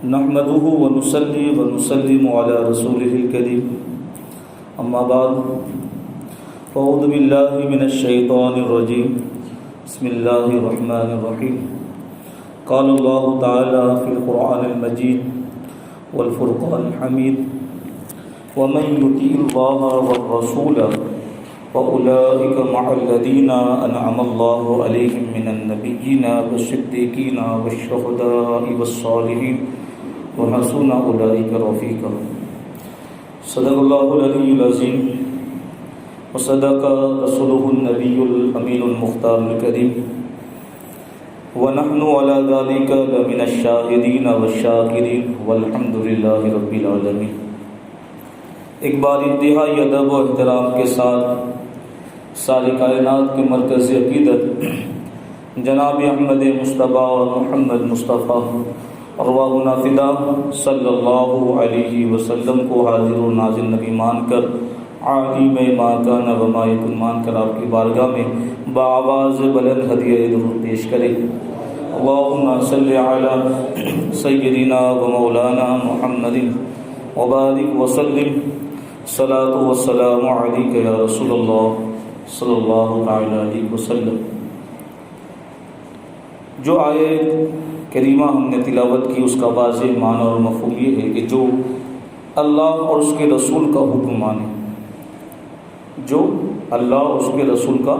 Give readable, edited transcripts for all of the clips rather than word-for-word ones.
نحمده ونصلي ونسلم على رسوله الكريم اما بعد فاعوذ بالله من الشيطان الرجيم بسم الله الرحمن الرحيم قال الله تعالى في القرآن المجيد والفرقان الحميد ومن يطع الله والرسول فأولئك مع الذين أنعم الله عليهم من النبيين والصديقين والشهداء والصالحين وحسن أولئك رفيقا صدق الله العلي العظيم وصدق رسوله النبي الأمين المختار الكريم ونحن على ذلك لمن الشاهدين والشاكرين والحمد لله رب العالمين۔ ایک بار انتہائی ادب و احترام کے ساتھ ساری کائنات کے مرکز عقیدت جناب احمد مصطفیٰ اور محمد مصطفیٰ ارواحنا فدا صلی اللہ علیہ وسلم کو حاضر و نازل نبی مان کر عالم ما کان و ما یکن مان کر آپ کی بارگاہ میں بآواز بلند ہدیہ درود پیش کریں۔ اللہم صلی علی سیدنا و مولانا محمد وبارک وسلم صلاۃ والسلام علیک یا رسول اللہ صلی اللہ تعالی علیہ وسلم۔ جو آیت کریمہ ہم نے تلاوت کی اس کا واضح معنی اور مفہوم یہ ہے کہ جو اللہ اور اس کے رسول کا حکم مانے، جو اللہ اور اس کے رسول کا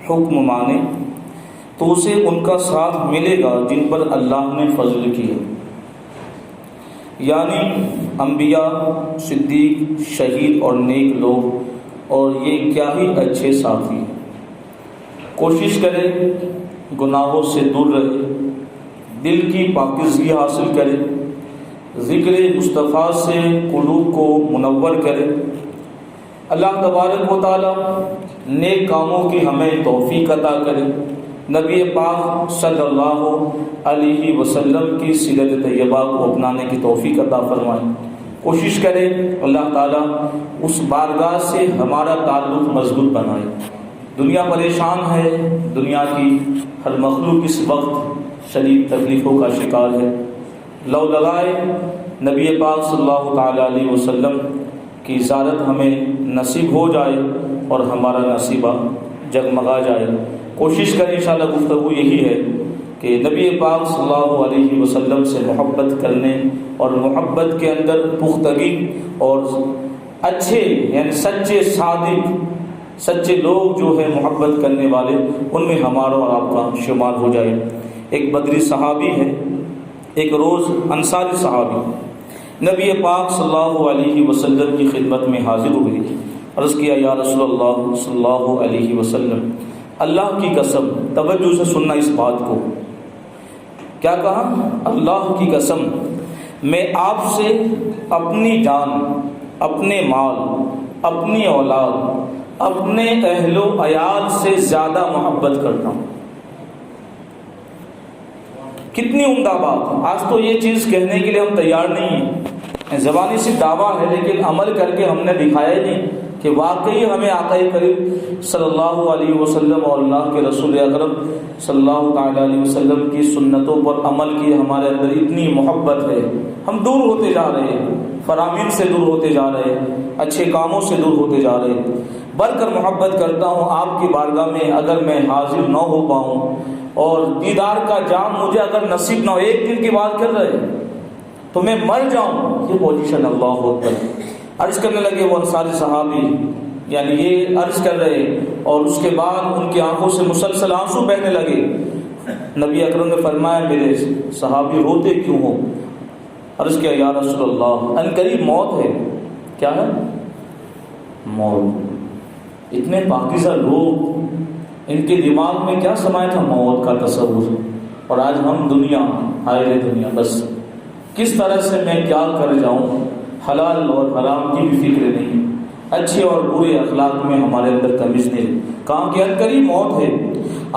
حکم مانے تو اسے ان کا ساتھ ملے گا جن پر اللہ نے فضل کیا، یعنی انبیاء، صدیق، شہید اور نیک لوگ، اور یہ کیا ہی اچھے ساتھی۔ کوشش کرے گناہوں سے دور رہے، دل کی پاکیزگی حاصل کرے، ذکر مصطفیٰ سے قلوب کو منور کرے۔ اللہ تبارک و تعالی نیک کاموں کی ہمیں توفیق عطا کرے، نبی پاک صلی اللہ علیہ وسلم کی سیرت طیبہ کو اپنانے کی توفیق عطا فرمائے۔ کوشش کرے اللہ تعالیٰ اس بارگاہ سے ہمارا تعلق مضبوط بنائے۔ دنیا پریشان ہے، دنیا کی ہر مخلوق اس وقت شدید تکلیفوں کا شکار ہے۔ لو لگائے نبی پاک صلی اللہ تعالیٰ علیہ وسلم کی زیارت ہمیں نصیب ہو جائے اور ہمارا نصیبہ جگمگا جائے۔ کوشش کریں انشاءاللہ گفتگو یہی ہے کہ نبی پاک صلی اللہ علیہ وسلم سے محبت کرنے اور محبت کے اندر پختگی اور اچھے یعنی سچے صادق سچے لوگ جو ہے محبت کرنے والے ان میں ہمارا اور آپ کا شمار ہو جائے۔ ایک بدری صحابی ہے، ایک روز انصاری صحابی نبی پاک صلی اللہ علیہ وسلم کی خدمت میں حاضر ہوئی، عرض کیا یا رسول اللہ صلی اللہ علیہ وسلم، اللہ کی قسم، توجہ سے سننا اس بات کو، کیا کہا؟ اللہ کی قسم میں آپ سے اپنی جان، اپنے مال، اپنی اولاد، اپنے اہل و عیال سے زیادہ محبت کرتا ہوں۔ کتنی عمدہ بات! آج تو یہ چیز کہنے کے لیے ہم تیار نہیں ہیں، زبانی سے دعویٰ ہے لیکن عمل کر کے ہم نے دکھایا ہی نہیں کہ واقعی ہمیں آقا کریم صلی اللہ علیہ وسلم اور اللہ کے رسول اکرم صلی اللہ تعالیٰ علیہ وسلم کی سنتوں پر عمل کی ہمارے اندر اتنی محبت ہے۔ ہم دور ہوتے جا رہے ہیں، فرامین سے دور ہوتے جا رہے ہیں، اچھے کاموں سے دور ہوتے جا رہے ہیں۔ بڑھ کر محبت کرتا ہوں آپ کی بارگاہ میں، اگر میں حاضر نہ ہو پاؤں اور دیدار کا جام مجھے اگر نصیب نہ ہو، ایک دن کی بات کر رہے ہیں تو میں مر جاؤں، یہ پوزیشن اللہ اکبر۔ عرض کرنے لگے وہ انصاری صحابی، یعنی یہ عرض کر رہے اور اس کے بعد ان کی آنکھوں سے مسلسل آنسو بہنے لگے۔ نبی اکرم نے فرمایا میرے صحابی روتے کیوں ہو؟ عرض کیا یا رسول اللہ ان قریب موت ہے۔ کیا ہے؟ موت۔ اتنے پاکیزہ لوگ، ان کے دماغ میں کیا سمایا تھا موت کا تصور، اور آج ہم دنیا ہائے دنیا، بس کس طرح سے میں کیا کر جاؤں، حلال اور حرام کی بھی فکر نہیں، اچھے اور برے اخلاق میں ہمارے اندر تمیز نہیں۔ کہاں کہ عنقریب موت ہے،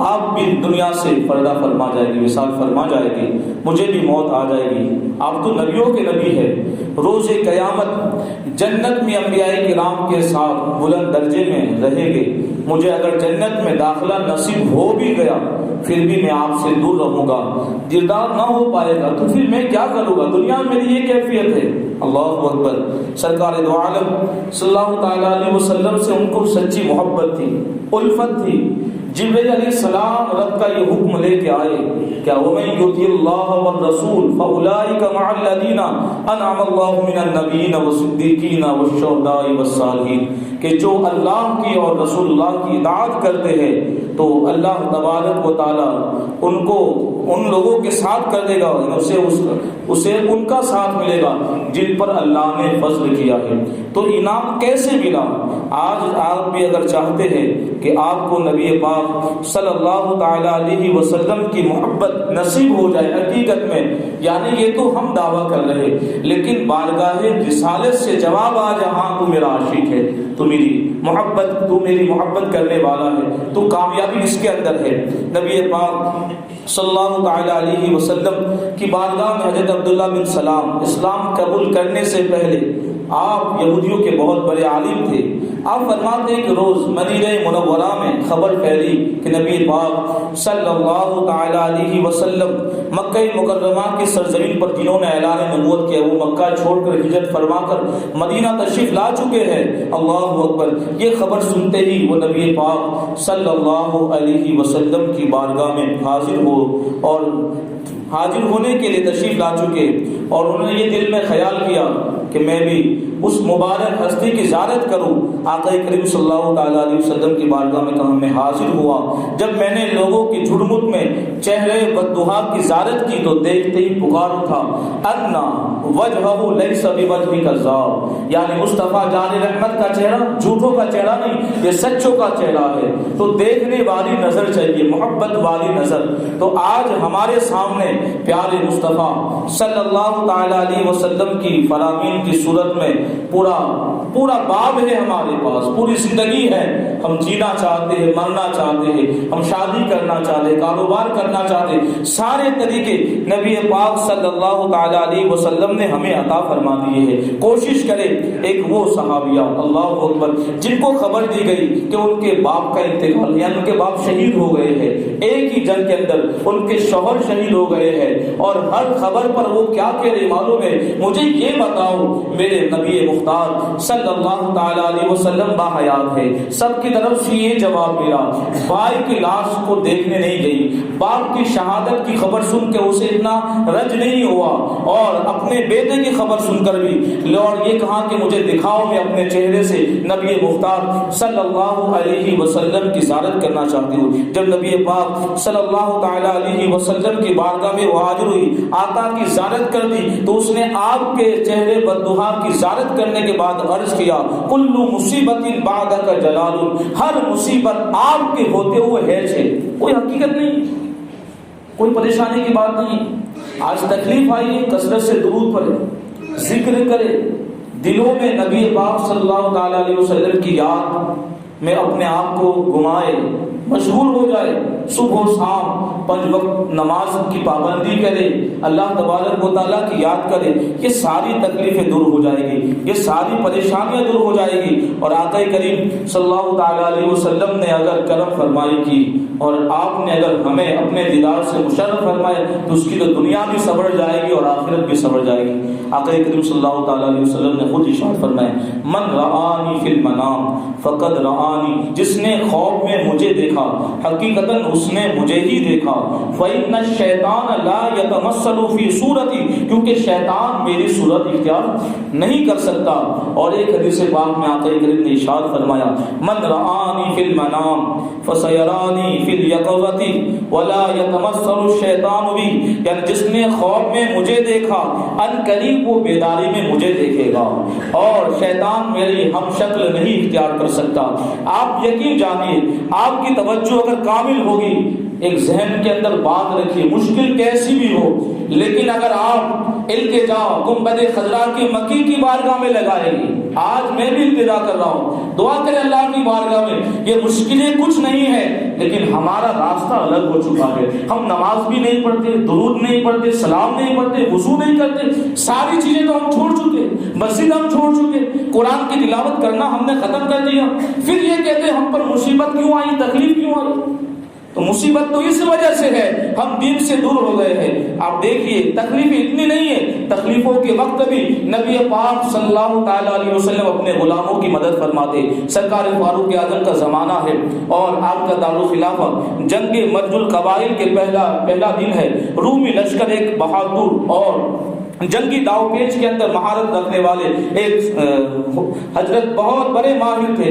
آپ بھی دنیا سے پردہ فرما جائے گی، وصال فرما جائے گی، مجھے بھی موت آ جائے گی۔ آپ تو نبیوں کے نبی ہے، روز قیامت جنت میں انبیاء کرام کے ساتھ بلند درجے میں رہیں گے، مجھے اگر جنت میں داخلہ نصیب ہو بھی گیا پھر بھی میں آپ سے دور رہوں گا، دیدار نہ ہو پائے گا تو پھر میں کیا کروں گا؟ دنیا میں میری یہ کیفیت ہے۔ اللہ اکبر۔ سرکار دو عالم صلی اللہ تعالی علیہ وسلم سے ان کو سچی محبت تھی، الفت تھی۔ جبرائیل علیہ السلام رب کا یہ حکم لے کے آئے، کیا وَمَن يُطِعِ اللَّهَ وَالرَّسُولَ فَأُولَٰئِكَ مَعَ الَّذِينَ أَنْعَمَ اللَّهُ مِنَ النَّبِيِّينَ وَالصِّدِّيقِينَ وَالشُّهَدَاءِ وَالصَّالِحِينَ، کہ جو اللہ کی اور رسول اللہ کی اطاعت کرتے ہیں تو اللہ تبارک و تعالی ان کو ان لوگوں کے ساتھ کر دے گا، اسے ان کا ساتھ ملے گا جن پر اللہ نے فضل کیا ہے۔ تو انعام کیسے ملا؟ آج آپ بھی اگر چاہتے ہیں کہ آپ کو نبی پاک صلی اللہ تعالی علیہ وسلم کی محبت نصیب ہو جائے حقیقت میں، یعنی یہ تو ہم دعویٰ کر رہے لیکن بارگاہ رسالت سے جواب آ جا، ہاں تو میرا عاشق ہے، تو میری محبت کرنے والا ہے، تو کامیابی اس کے اندر ہے۔ نبی پاک صلی اللہ تعالی علیہ وسلم کی بارگاہ میں حضرت عبداللہ بن سلام اسلام قبول کرنے سے پہلے آپ یہودیوں کے بہت بڑے عالم تھے۔ آپ فرماتے ہیں کہ روز مدینہ منورہ میں خبر پھیلی کہ نبی پاک صلی اللہ تعالی علیہ وسلم مکہ مکرمہ کی سرزمین پر جنہوں نے اعلان نبوت کیا وہ مکہ چھوڑ کر ہجرت فرما کر مدینہ تشریف لا چکے ہیں۔ اللہ اکبر۔ یہ خبر سنتے ہی وہ نبی پاک صلی اللہ علیہ وسلم کی بارگاہ میں حاضر ہونے کے لیے تشریف لا چکے، اور انہوں نے یہ دل میں خیال کیا کہ میں بھی اس مبارک ہستی کی زیارت کروں۔ آقا کریم صلی اللہ تعالی علیہ وسلم کی بارگاہ میں کہاں میں حاضر ہوا، جب میں نے لوگوں کی جھڑمٹ میں چہرے بددہا کی زیارت کی تو دیکھتے ہی پکار اٹھا، انا وجہہ لیس بوجہ کذاب، یعنی مصطفیٰ جان رحمت کا چہرہ جھوٹوں کا چہرہ نہیں، یہ سچوں کا چہرہ ہے، تو دیکھنے والی نظر چاہیے، محبت والی نظر۔ تو آج ہمارے سامنے پیارے مصطفیٰ صلی اللہ تعالی علیہ وسلم کی فرامین کی صورت میں پورا باب ہے ہمارے پاس، پوری زندگی ہے۔ ہم جینا چاہتے ہیں، مرنا چاہتے ہیں، ہم شادی کرنا چاہتے ہیں، کاروبار کرنا چاہتے ہیں، سارے طریقے نبی پاک صلی اللہ تعالی علیہ وسلم نے ہمیں عطا فرما دیے ہیں۔ کوشش کرے ایک وہ صحابیہ اللہ اکبر جن کو خبر دی گئی کہ ان کے باپ کا انتقال، یعنی ان کے باپ شہید ہو گئے ہیں، ایک ہی جنگ کے اندر ان کے شوہر شہید ہو گئے ہیں، اور ہر خبر پر وہ کیا کہہ رہے معلوم ہے؟ مجھے یہ بتاؤ میرے نبی مختار صلی اللہ تعالی علیہ وسلم باحیات ہے۔ سب کی طرف سے یہ جواب ملا، بھائی کی لاش کو دیکھنے نہیں گئی، باپ کی شہادت کی خبر سن کے اسے اتنا رنج نہیں ہوا، اور اپنے بیٹے کی خبر سن کر بھی اور یہ کہا کہ مجھے دکھاؤ، میں اپنے چہرے سے نبی مختار صلی اللہ علیہ وسلم کی زیارت کرنا چاہتی ہوں۔ جب نبی پاک صلی اللہ تعالی علیہ وسلم کی بارگاہ میں وہ حاضر ہوئی، آقا کی زیارت کر دی، تو اس نے آپ کے چہرے بددہا کی زیارت کرنے کے بعد عرض کیا، کل مصیبت بعدک جلال، ہر مصیبت آپ کے ہوتے ہوئے ہے، کوئی حقیقت نہیں، کوئی پریشانی کی بات نہیں۔ آج تکلیف آئی ہے، کثرت سے درود پڑھے، ذکر کرے، دلوں میں نبی پاک صلی اللہ تعالی علیہ وسلم کی یاد میں اپنے آپ کو گمائے، مشغول ہو جائے، صبح و شام 5 وقت نماز کی پابندی کرے، اللہ تبارک و تعالیٰ کی یاد کرے، یہ ساری تکلیفیں دور ہو جائے گی، یہ ساری پریشانیاں دور ہو جائے گی۔ اور آقا کریم صلی اللہ تعالی علیہ وسلم نے اگر کرم فرمائی کی اور آپ نے اگر ہمیں اپنے دیدار سے مشرف فرمائے تو اس کی تو دنیا بھی سنور جائے گی اور آخرت بھی سنور جائے گی۔ آقا کریم صلی اللہ تعالی علیہ وسلم نے خود ارشاد فرمایا، من رآنی فی المنام فقد رآنی، جس نے خواب میں مجھے دیکھا حقیقتاً اس نے مجھے ہی دیکھا۔ فإن الشیطان لا يتمثل فی صورتی، کیونکہ شیطان میری صورت اختیار نہیں کر سکتا۔ اور ایک حدیث پاک میں آقا کریم نے ارشاد فرمایا، من رآنی فی المنام فسیرانی فی الیقظۃ ولا يتمثل الشیطان بی، یعنی جس نے خواب میں مجھے دیکھا ان قریب وہ بیداری میں مجھے دیکھے گا، اور شیطان میری ہم شکل نہیں اختیار کر سکتا۔ آپ یقین جانیے، آپ کی توجہ اگر کامل ہوگی، ایک ذہن کے اندر بات رکھیے، مشکل کیسی بھی ہو، لیکن اگر آپ التجا گنبد خضرا کی مکی کی بارگاہ میں لگائیں گے، آج میں بھی التجا کر رہا ہوں، دعا کریں اللہ کی بارگاہ میں، یہ مشکلیں کچھ نہیں ہے، لیکن ہمارا راستہ الگ ہو چکا ہے۔ ہم نماز بھی نہیں پڑھتے، درود نہیں پڑھتے، سلام نہیں پڑھتے، وضو نہیں کرتے، ساری چیزیں تو ہم چھوڑ چکے، مسجد ہم چھوڑ چکے، قرآن کی تلاوت کرنا ہم نے ختم کر دیا، پھر یہ کہتے ہم پر مصیبت کیوں آئی، تکلیف کیوں آئی؟ تو مصیبت تو اس وجہ سے ہے، ہم دین سے دور ہو گئے ہیں۔ آپ دیکھیے تکلیف اتنی نہیں ہے، تکلیفوں کے وقت بھی نبی پاک صلی اللہ تعالی علیہ وسلم اپنے غلاموں کی مدد فرماتے۔ سرکار فاروق اعظم کا زمانہ ہے اور آپ کا دارالخلافہ جنگ مرج القبائل کے پہلا دن ہے۔ رومی لشکر ایک بہادر اور جنگی داؤ پیچ کے اندر مہارت رکھنے والے ایک حضرت بہت بڑے ماہر تھے،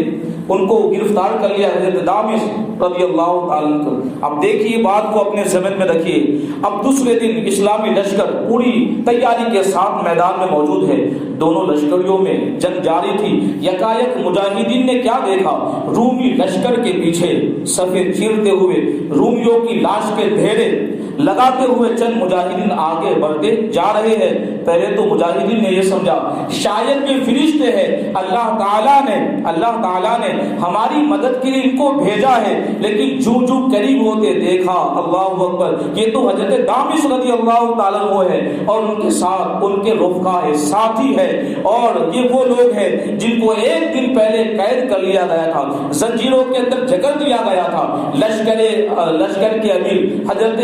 ان کو گرفتار کر لیا حضرت دامش رضی اللہ تعالیٰ عنہ۔ اب دیکھیے بات کو اپنے ذہن میں رکھیے۔ اب دوسرے دن اسلامی لشکر پوری تیاری کے ساتھ میدان میں موجود ہے، دونوں لشکریوں میں جنگ جاری تھی۔ یکایک مجاہدین نے کیا دیکھا، رومی لشکر کے پیچھے صفیں چیرتے ہوئے رومیوں کی لاش کے ڈھیرے لگاتے ہوئے چند مجاہدین آگے بڑھتے جا رہے ہیں۔ پہلے تو مجاہدین نے یہ سمجھا شاید یہ فرشتے ہیں، اللہ تعالیٰ نے ہماری مدد کے لیے ان کو بھیجا ہے، لیکن جو قریب ہوتے دیکھا، اللہ اکبر، یہ تو حضرت دامش رضی اللہ تعالیٰ عنہ ہے اور ان کے ساتھ ان کے رفقا ہے، ساتھی ہے، اور یہ وہ لوگ ہیں جن کو ایک دن پہلے قید کر لیا گیا تھا، زنجیروں کے اندر جکڑ دیا گیا تھا۔ لشکر کے امیر حضرت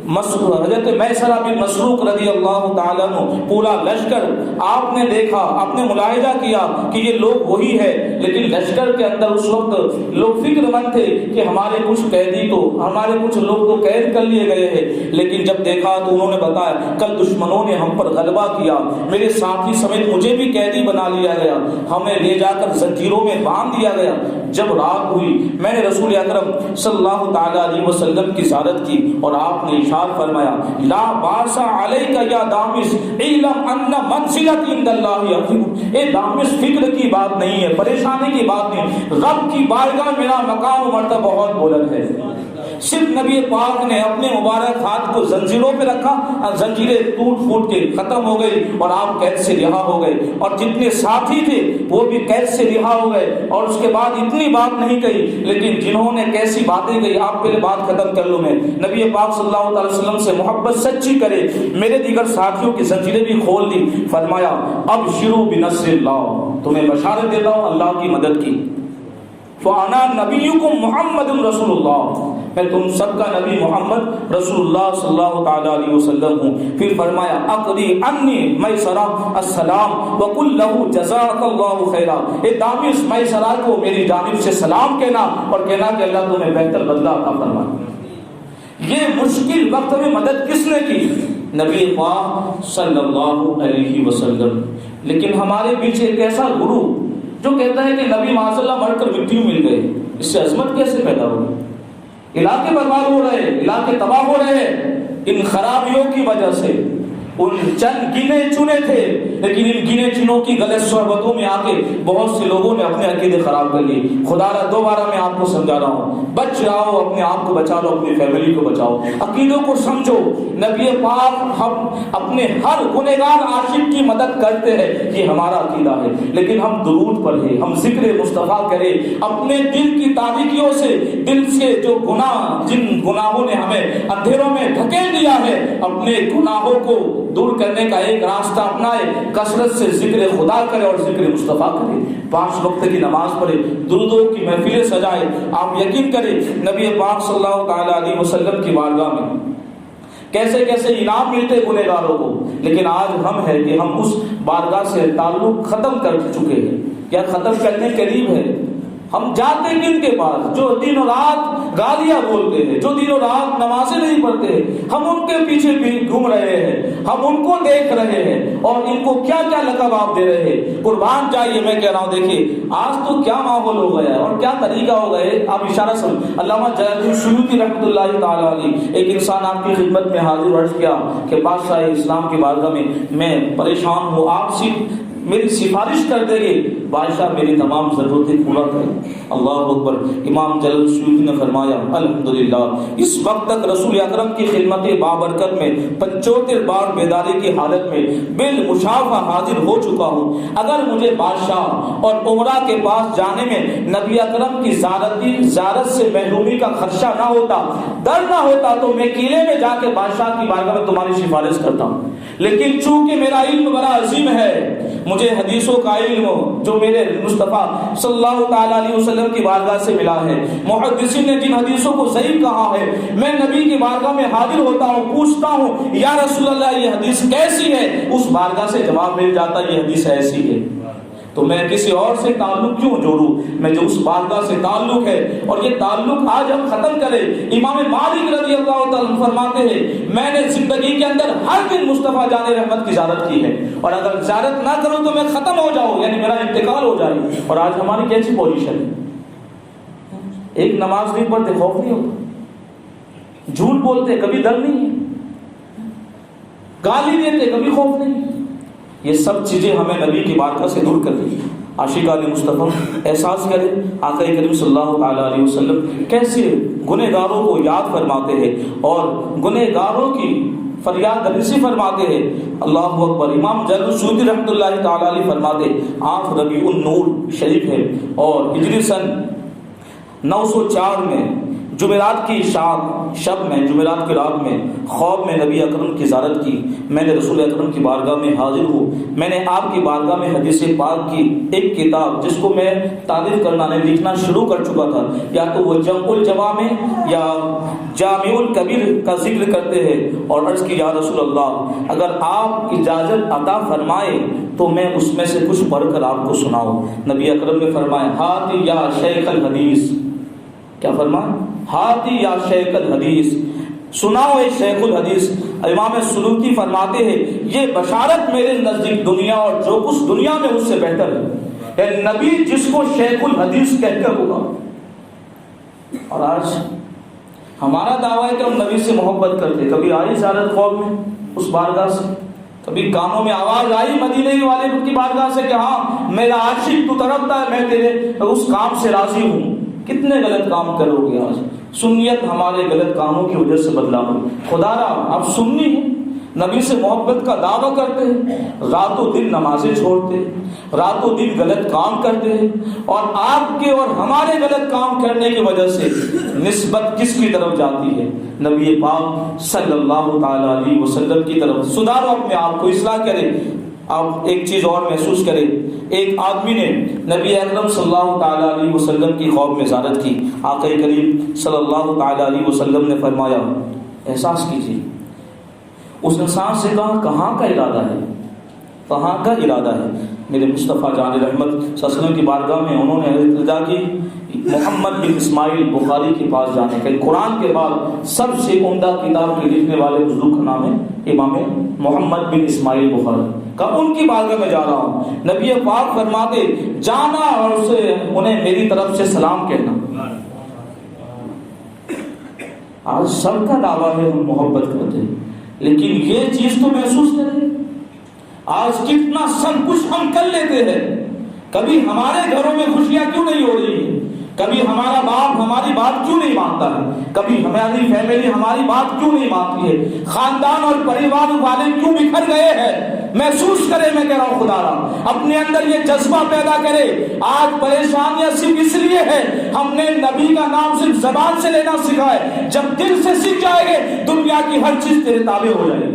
میسرہ بن مسروق رضی اللہ تعالیٰ عنہ، پورا لشکر آپ نے دیکھا، آپ نے ملاحظہ کیا کہ یہ لوگ وہی ہے، لیکن لشکر کے اندر اس وقت لوگ فکر مند تھے کہ ہمارے کچھ لوگ تو قید کر لیے گئے ہیں، لیکن جب دیکھا تو انہوں نے بتایا کل دشمنوں نے ہم پر غلبہ کیا، میرے ساتھی سمیت مجھے بھی قیدی بنا لیا گیا، ہمیں لے جا کر زنجیروں میں باندھ دیا گیا۔ جب رات ہوئی میں نے رسول اکرم صلی اللہ تعالی علیہ وسلم کی زیارت کی اور آپ نے ارشاد فرمایا لا باس علیک یا دامش علم ان منزلت عند اللہ یقین۔ اے دامش فکر کی بات نہیں ہے، پریشانی کی بات نہیں، رب کی بارگاہ میرا مقام و مرتبہ بہت بلند ہے۔ صرف نبی پاک نے اپنے مبارک ہاتھ کو زنجیروں پہ رکھا، زنجیریں ٹوٹ پھوٹ کے ختم ہو گئی اور آپ قید سے رہا ہو گئے، اور جتنے ساتھی تھے وہ بھی قید سے رہا ہو گئے۔ اور اس کے بعد اتنی بات نہیں کہی، لیکن جنہوں نے کیسی باتیں کہی، آپ پہلے بات ختم کر لوں، میں نبی پاک صلی اللہ علیہ وسلم سے محبت سچی کرے، میرے دیگر ساتھیوں کی زنجیریں بھی کھول دی، فرمایا اب شروع بنصر اللہ، تمہیں بشارت دیتا ہوں اللہ کی مدد کی، فانا نبیکم محمد رسول اللہ، میں تم سب کا نبی محمد رسول اللہ صلی اللہ تعالی علیہ وسلم ہوں۔ پھر فرمایا اقری انی میسرہ السلام وقل لہ جزاک اللہ خیرا، اے دامش میسرہ کو میری جانب سے سلام کہنا اور کہنا کہ اللہ تمہیں بہتر بدلہ عطا فرمائے۔ یہ مشکل وقت میں مدد کس نے کی؟ نبی پاک صلی اللہ علیہ وسلم۔ لیکن ہمارے بیچ ایک ایسا گرو جو کہتا ہے کہ نبی معاذ اللہ مر کر مٹی میں مل گئے، اس سے عظمت کیسے پیدا ہوگی؟ علاقے برباد ہو رہے ہیں، علاقے تباہ ہو رہے ہیں ان خرابیوں کی وجہ سے۔ ان چند گنے چنے تھے، لیکن ان گنے چنوں کی غلط صحبتوں میں آ کے بہت سے لوگوں نے اپنے عقیدے خراب کر لیے۔ خدا را دوبارہ میں آپ کو سمجھا رہا ہوں، بچ جاؤ، اپنے آپ کو بچا لو، اپنی فیملی کو بچاؤ، عقیدوں کو سمجھو۔ نبی پاک ہم اپنے ہر گنہگار عاشق کی مدد کرتے ہیں، یہ ہمارا عقیدہ ہے، لیکن ہم درود پڑھیں، ہم ذکر مصطفیٰ کریں، اپنے دل کی تاریکیوں سے، دل سے جو گناہ، جن گناہوں نے ہمیں اندھیروں میں دھکیل دیا ہے، اپنے گناہوں کو دور کرنے کا ایک راستہ اپنائے، کثرت سے ذکر خدا کرے اور ذکر مصطفیٰ کرے، 5 وقت کی نماز پڑھے، درودوں کی محفلیں سجائے۔ آپ یقین کریں نبی پاک صلی اللہ تعالی علیہ وسلم کی بارگاہ میں کیسے کیسے انعام ملتے گنہگاروں کو، لیکن آج ہم ہے کہ ہم اس بارگاہ سے تعلق ختم کر چکے ہیں یا ختم کرنے کے قریب ہے۔ ہم جاتے کن کے پاس جو دن و رات گالیاں بولتے ہیں، جو دن و رات نمازیں نہیں پڑھتے، ہم ان کے پیچھے بھی گھوم رہے ہیں، ہم ان کو دیکھ رہے ہیں اور ان کو کیا کیا لقب آپ دے رہے ہیں۔ قربان چاہیے، میں کہہ رہا ہوں دیکھیے آج تو کیا ماحول ہو گیا ہے اور کیا طریقہ ہو گئے، آپ اشارہ سن۔ علامہ جلال الدین سیوطی رحمۃ اللہ تعالی علیہ، ایک انسان آپ کی خدمت میں حاضر عرض کیا کہ بادشاہ اسلام کی بارگاہ میں پریشان ہوں، آپ صرف میری سفارش کر دیں گے، بادشاہ میری تمام ضرورتیں پورا کریں۔ اللہ اکبر۔ امام جلال سیوطی نے فرمایا الحمدللہ اس وقت تک رسول اکرم کی خدمت بابرکت میں 75 بار بیداری کی حالت میں بالمشافہ حاضر ہو چکا ہوں۔ اگر مجھے بادشاہ اور عمرہ کے پاس جانے میں نبی اکرم کی زیارت سے محرومی کا خدشہ نہ ہوتا، ڈر نہ ہوتا، تو میں قلعے میں جا کے بادشاہ کی بارگاہ میں تمہاری سفارش کرتا ہوں، لیکن چونکہ میرا علم بڑا عظیم ہے، مجھے حدیثوں کا علم جو میرے مصطفیٰ صلی اللہ تعالیٰ علیہ وسلم کی بارگاہ سے ملا ہے، محدثین نے جن حدیثوں کو ضعیف کہا ہے، میں نبی کی بارگاہ میں حاضر ہوتا ہوں، پوچھتا ہوں یا رسول اللہ یہ حدیث کیسی ہے، اس بارگاہ سے جواب مل جاتا ہے یہ حدیث ایسی ہے، تو میں کسی اور سے تعلق کیوں جوڑوں، میں جو اس بارگاہ سے تعلق ہے، اور یہ تعلق آج ہم ختم کریں۔ امام مالک رضی اللہ تعالیٰ فرماتے ہیں میں نے زندگی کے اندر ہر دن مصطفیٰ جان رحمت کی زیارت کی ہے، اور اگر زیارت نہ کروں تو میں ختم ہو جاؤں، یعنی میرا انتقال ہو جائے۔ اور آج ہماری کیسی پوزیشن ہے، ایک نماز نہیں پڑھتے خوف نہیں ہوتا، جھوٹ بولتے کبھی ڈر نہیں ہے، گالی دیتے کبھی خوف نہیں۔ یہ سب چیزیں ہمیں نبی کی بارگاہ سے دور کر دی۔ عاشقان مصطفیٰ احساس کریں آقا کریم صلی اللہ تعالیٰ علیہ وسلم کیسے گنہگاروں کو یاد فرماتے ہیں اور گنہگاروں کی فریاد رسی فرماتے ہیں۔ اللہ اکبر۔ امام جلال السیوطی رحمۃ اللہ تعالیٰ علیہ فرماتے آنکھ ربیع النور شریف ہے، اور ہجری سن 904 میں جمعرات کی شب میں، جمعرات کی رات میں خواب میں نبی اکرم کی زیارت کی۔ میں نے رسول اکرم کی بارگاہ میں حاضر ہوں، میں نے آپ کی بارگاہ میں حدیث پاک کی ایک کتاب جس کو میں تعریف کرنا نہیں لکھنا شروع کر چکا تھا، یا تو وہ جمع الجوامع یا جامع الکبیر کا ذکر کرتے ہیں، اور عرض کی یا رسول اللہ اگر آپ اجازت عطا فرمائے تو میں اس میں سے کچھ پڑھ کر آپ کو سناؤں۔ نبی اکرم نے فرمایا ہاتی یا شیخ الحدیث، کیا فرمایا؟ ہاتی یا شیخ الحدیث، سناؤ اے شیخ الحدیث۔ امام سلوکی فرماتے ہیں یہ بشارت میرے نزدیک دنیا اور جو کچھ دنیا میں اس سے بہتر ہے، اے نبی جس کو شیخ الحدیث کہہ کر ہوگا۔ اور آج ہمارا دعویٰ ہے کہ ہم نبی سے محبت کرتے، کبھی آئی زیارت خواب میں اس بارگاہ سے، کبھی کانوں میں آواز آئی مدینے والے کی بارگاہ سے کہ ہاں میرا عاشق تو تڑپتا ہے، میں تیرے اس کام سے راضی ہوں۔ کتنے غلط کام کرو گے آج، سنیت ہمارے غلط کاموں کی وجہ سے بدلا ہوئی۔ خدا را آپ سنی ہیں، نبی سے محبت کا دعویٰ کرتے ہیں، راتوں دن نمازیں چھوڑتے، راتوں دن غلط کام کرتے ہیں، اور آپ کے اور ہمارے غلط کام کرنے کی وجہ سے نسبت کس کی طرف جاتی ہے؟ نبی پاک صلی اللہ تعالی علیہ وسلم کی طرف۔ سدھارو اپنے آپ کو، اصلاح کریں۔ آپ ایک چیز اور محسوس کریں، ایک آدمی نے نبی اکرم صلی اللہ تعالیٰ علیہ وسلم کی خواب میں زیارت کی۔ آقا کریم صلی اللہ تعالیٰ علیہ وسلم نے فرمایا احساس کیجیے، اس انسان سے کہا کہاں کا ارادہ ہے، کہاں کا ارادہ ہے؟ میرے مصطفیٰ جان رحمت صلی اللہ علیہ وسلم کی بارگاہ میں انہوں نے التجا کی محمد بن اسماعیل بخاری کے پاس جانے کے۔ قرآن کے بعد سب سے عمدہ کتاب کے لکھنے والے بزرگ کا نام ہے امام محمد بن اسماعیل بخاری کا، ان کی بارگاہ میں جا رہا ہوں۔ نبی پاک فرماتے جانا اور اسے انہیں میری طرف سے سلام کہنا۔ آج سب کا دعویٰ ہے ہم محبت کرتے ہیں، لیکن یہ چیز تو محسوس کریں آج کتنا سب کچھ ہم کر لیتے ہیں۔ کبھی ہمارے گھروں میں خوشیاں کیوں نہیں ہو رہی ہیں؟ کبھی ہمارا باپ ہماری بات کیوں نہیں مانتا ہے؟ کبھی ہماری فیملی ہماری بات کیوں نہیں مانتی ہے؟ خاندان اور پریوار والے کیوں بکھر گئے ہیں؟ محسوس کرے، میں کہہ رہا ہوں خدا را اپنے اندر یہ جذبہ پیدا کرے۔ آج پریشانیاں صرف اس لیے ہے ہم نے نبی کا نام صرف زبان سے لینا سکھا ہے، جب دل سے سیکھ جائے گے دنیا کی ہر چیز تیرے تابع ہو جائے گی۔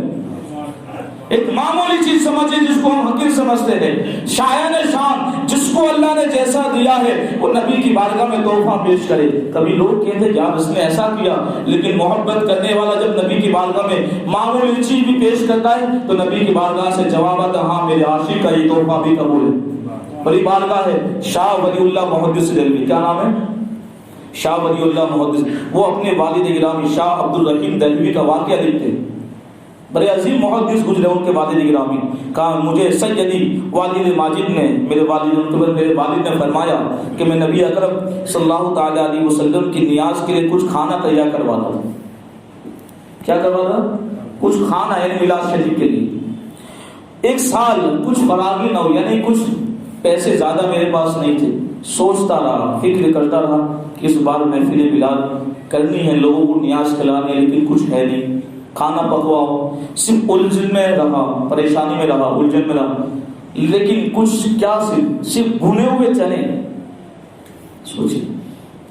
ایک معمولی چیز سمجھے جس کو ہم حقیر سمجھتے ہیں، شایان شان جس کو اللہ نے جیسا دیا ہے وہ نبی کی بارگاہ میں تحفہ پیش کرے۔ کبھی لوگ کہتے ہیں یار اس نے ایسا کیا، لیکن محبت کرنے والا جب نبی کی بارگاہ میں معمولی چیز بھی پیش کرتا ہے تو نبی کی بارگاہ سے جواب آتا ہاں میرے عاشق کا یہ تحفہ بھی قبول ہے۔ بڑی بارگاہ ہے شاہ ولی اللہ محدث دہلوی، کیا نام ہے؟ شاہ ولی اللہ محدث۔ وہ اپنے والد گرامی شاہ عبد الرحیم دہلوی کا واقعہ لکھتے ہیں، بڑے عظیم محدث گزرے ان کے والد گرامی۔ کہا مجھے سیدی والد ماجد نے، میرے والد نے فرمایا کہ میں نبی اکرم صلی اللہ تعالی علیہ وسلم کی نیاز کے لیے کچھ کھانا تیار کرواتا تھا۔ کیا کرواتا؟ کچھ کھانا، یعنی میلاد شریف کے لیے۔ ایک سال کچھ فراغی نہ ہو، یعنی کچھ پیسے زیادہ میرے پاس نہیں تھے۔ سوچتا رہا، فکر کرتا رہا کہ اس بار محفل میلاد کرنی ہے، لوگوں کو نیاز کھلانی ہے، لیکن کچھ ہے نہیں، کھانا پکواؤ۔ صرف الجھن میں رہا، پریشانی میں رہا، الجھن میں رہا، لیکن کچھ کیا صرف بھنے ہوئے چنے۔ سوچیے،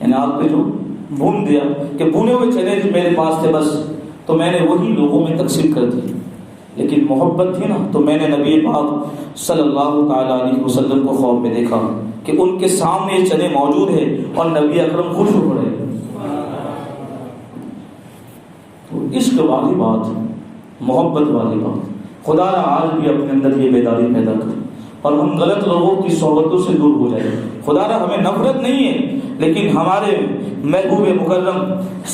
یعنی آپ نے جو بھون دیا کہ بھنے ہوئے چنے میرے پاس تھے بس، تو میں نے وہی لوگوں میں تقسیم کر دی۔ لیکن محبت تھی نا، تو میں نے نبی پاک صلی اللہ تعالیٰ علیہ وسلم کو خواب میں دیکھا کہ ان کے سامنے یہ چنے موجود ہیں اور نبی اکرم خوش ہو رہے ہیں۔ تو عشق والی بات، محبت والی بات، خدا را آج بھی اپنے اندر یہ بیداری پیدا کرے اور ہم غلط لوگوں کی صحبتوں سے دور ہو جائیں۔ خدا را ہمیں نفرت نہیں ہے، لیکن ہمارے محبوب مکرم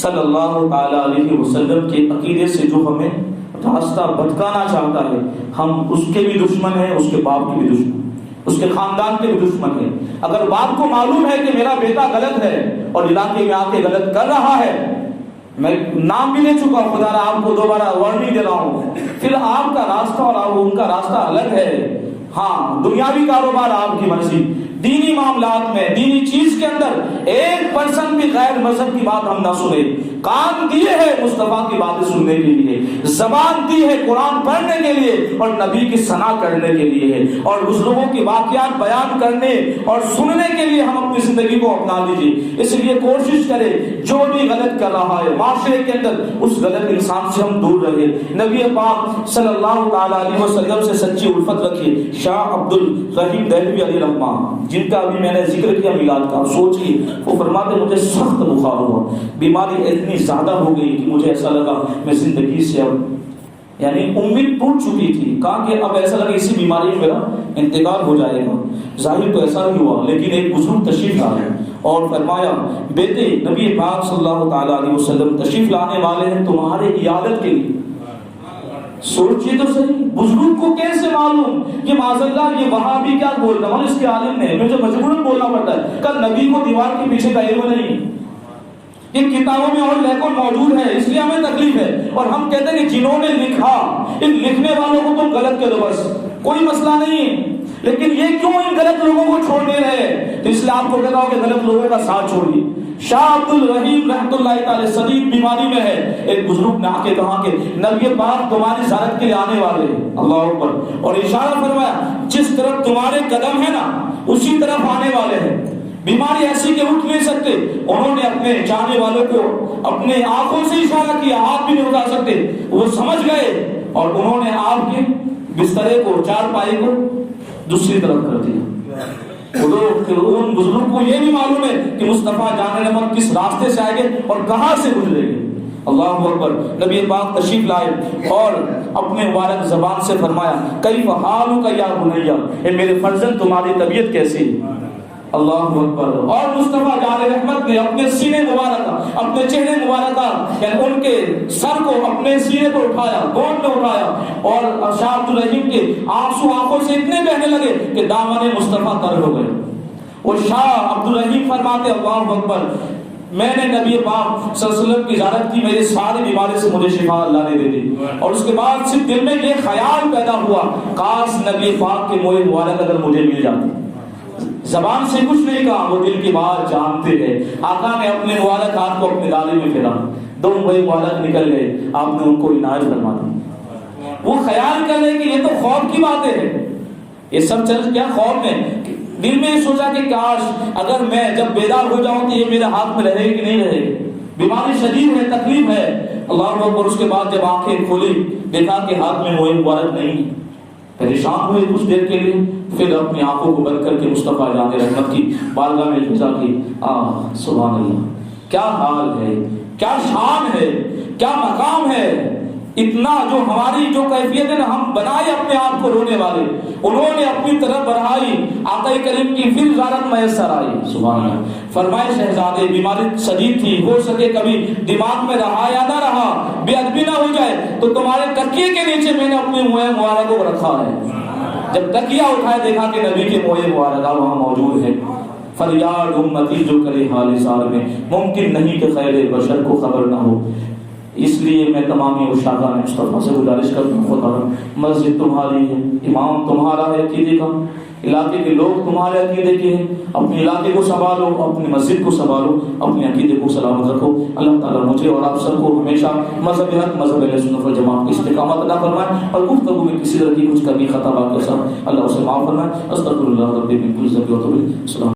صلی اللہ تعالیٰ علیہ وسلم کے عقیدے سے جو ہمیں راستہ بھٹکانا چاہتا ہے، ہم اس کے بھی دشمن ہیں، اس کے باپ کے بھی دشمن، اس کے خاندان کے بھی دشمن ہیں۔ اگر باپ کو معلوم ہے کہ میرا بیٹا غلط ہے اور علاقے میں آ کے غلط کر رہا ہے، میں نام بھی لے چکا ہوں، خدا را آپ کو دوبارہ وارننگ دے رہا ہوں، پھر آپ کا راستہ اور ان کا راستہ الگ ہے۔ ہاں، دنیاوی کاروبار آپ کی مرضی، دینی معاملات میں، دینی چیز کے اندر 1% بھی غیر مذہب کی بات ہم نہ سنیں۔ کان دیے ہیں مصطفیٰ کی باتیں سننے کے لیے، زبان دی ہے قرآن پڑھنے کے لیے اور نبی کی ثنا کرنے کے لیے ہے، اور اس لوگوں کی واقعات بیان کرنے اور سننے کے لیے ہم اپنی زندگی کو اپنا لیجیے۔ اس لیے کوشش کریں جو بھی غلط کر رہا ہے معاشرے کے اندر، اس غلط انسان سے ہم دور رہے۔ نبی پاک صلی اللہ تعالیٰ علیہ وسلم سے سچی الفت رکھیے۔ شاہ عبد الرحیم دہلوی علیہ رحمہ، جن کا ابھی میں نے ذکر کیا میلاد کا، سوچیے وہ فرماتے مجھے سخت بخار ہوا، بیماری اتنی زیادہ ہو گئی کہ مجھے ایسا لگا میں زندگی سے اب یعنی امید ٹوٹ چکی تھی، کہا کہ اب ایسا لگا اسی بیماری میں میرا انتقال ہو جائے گا۔ ظاہر تو ایسا ہی ہوا، لیکن ایک بزرگ تشریف لائے اور فرمایا بیٹے نبی پاک صلی اللہ تعالیٰ علیہ وسلم تشریف لانے والے ہیں تمہارے عیادت کے لیے۔ سوچیے تو صحیح، بزرگ کو کیسے معلوم کہ معاذ اللہ یہ وہابی کیا بول رہا ہے، اس کے عالم نے مجھے مجبوراً بولنا پڑتا ہے، کل نبی کو دیوار کے پیچھے کا علم نہیں، ان کتابوں میں اور ریکارڈ موجود ہے، اس لیے ہمیں تکلیف ہے، اور ہم کہتے ہیں کہ جنہوں نے لکھا ان لکھنے والوں کو تم غلط کرو، بس کوئی مسئلہ نہیں ہے، لیکن یہ کیوں ان غلط لوگوں کو چھوڑ دے رہے ہیں؟ تو اس لیے آپ کو کہتا ہوں کہ غلط لوگوں کا ساتھ چھوڑیے۔ شاہ عبد الرحیم رحمۃ اللہ تعالی شدید بیماری میں ہے، ایک بزرگ نے آ کے کہا کہ نبی پاک تمہاری زیارت کے لیے آنے والے ہیں، اللہ اکبر، اور اشارہ فرمایا جس طرف تمہارے قدم ہے نا اسی طرف آنے والے ہیں۔ بیماری ایسی کہ اٹھ نہیں سکتے، انہوں نے اپنے جانے والوں کو اپنے آنکھوں سے اشارہ کیا، ہاتھ بھی نہیں اٹھا سکتے، وہ سمجھ گئے اور انہوں نے آپ کے بسترے کو، چارپائی کو دوسری طرف کر دیا۔ ان بزرگ کو یہ بھی معلوم ہے کہ مصطفیٰ جان نعمت کس راستے سے آئے گے اور کہاں سے گزرے گے۔ اللہ اکبر، نبی پاک تشریف لائے اور اپنے مبارک زبان سے فرمایا کیف حالک یا بنیا، اے میرے فرزند تمہاری طبیعت کیسی ہے؟ اللہ اکبر، اور مصطفیٰ جان رحمت نے اپنے سینے مبارکہ، اپنے چہرے مبارکہ، یعنی ان کے سر کو اپنے سینے پر اٹھایا، گود میں اٹھایا، اور شاہ عبد الرحیم کے آنسو آنکھوں سے اتنے بہنے لگے کہ دامن مصطفیٰ تر ہو گئے۔ اور شاہ عبد الرحیم فرماتے اللہ اکبر، میں نے نبی پاک صلی اللہ علیہ وسلم کی زیارت کی، میری ساری بیماری سے مجھے شفا اللہ نے دے دی، اور اس کے بعد صرف دل میں یہ خیال پیدا ہوا کاش نبی پاک کے موئے مبارک اگر مجھے مل جاتے۔ زبان سے کچھ نہیں کہا، وہ دل کی بات جانتے ہیں۔ آقا نے اپنے مبارک ہاتھ کو اپنے گالے میں پھیرا، دو موئے مبارک نکل گئے، آپ نے ان کو عنایت فرما دی۔ وہ خیال کر رہے کہ یہ تو خوف کی باتیں ہیں، یہ سب چل کیا خوف میں، دل میں یہ سوچا کہ کاش اگر میں جب بیدار ہو جاؤں تو یہ میرے ہاتھ میں رہے کہ نہیں رہے، بیماری شدید ہے، تکلیف ہے۔ اللہ اکبر، اس کے بعد جب آنکھیں کھولی دیکھا کہ ہاتھ میں موئے مبارک نہیں، پریشان ہوئے کچھ دیر کے لیے، پھر اپنی آنکھوں کو بند کر کے مصطفیٰ جان رحمت کی بارگاہ میں التجا کی۔ سبحان اللہ، کیا حال ہے، کیا شان ہے، کیا مقام ہے، اتنا جو ہماری جو کیفیت ہے نا، ہم بنائے اپنے آپ کو رونے والے، انہوں نے اپنی طرف بڑھائی، آقا کریم کی پھر زیارت میسر آئی۔ سبحان اللہ، فرمائے شہزادے بیماری شدید تھی، ہو سکے کبھی دماغ میں رہا یا نہ رہا، بے ادبی نہ ہو جائے تو تمہارے تکیے کے نیچے میں نے اپنے موئے مبارک کو رکھا ہے۔ جب تکیہ اٹھائے دیکھا کہ نبی کے موئے مبارک وہاں موجود ہے۔ فریاد امتی جو کرے حال سار میں، ممکن نہیں کہ خیر بشر کو خبر نہ ہو۔ اس لیے میں تمامی عشاقہ مصطفیٰ سے گزارش کرتا ہوں، خدا مسجد تمہاری ہے، امام تمہارا ہے عقیدے کا، علاقے کے لوگ تمہارے عقیدے کے ہیں، اپنے علاقے کو سنبھالو، اپنی مسجد کو سنبھالو، اپنے عقیدے کو سلامت رکھو۔ اللہ تعالیٰ مجھے اور آپ سب کو ہمیشہ مذہب حق، مذہب اہل سنت والجماعت کی استقامت عطا فرمائے، اور گفتگو میں کسی طرح کی کچھ کمی خطا بات کے ساتھ اللہ اسے معاف فرمائے۔ استغفر اللہ ربی من کل ذنب و توب الیہ۔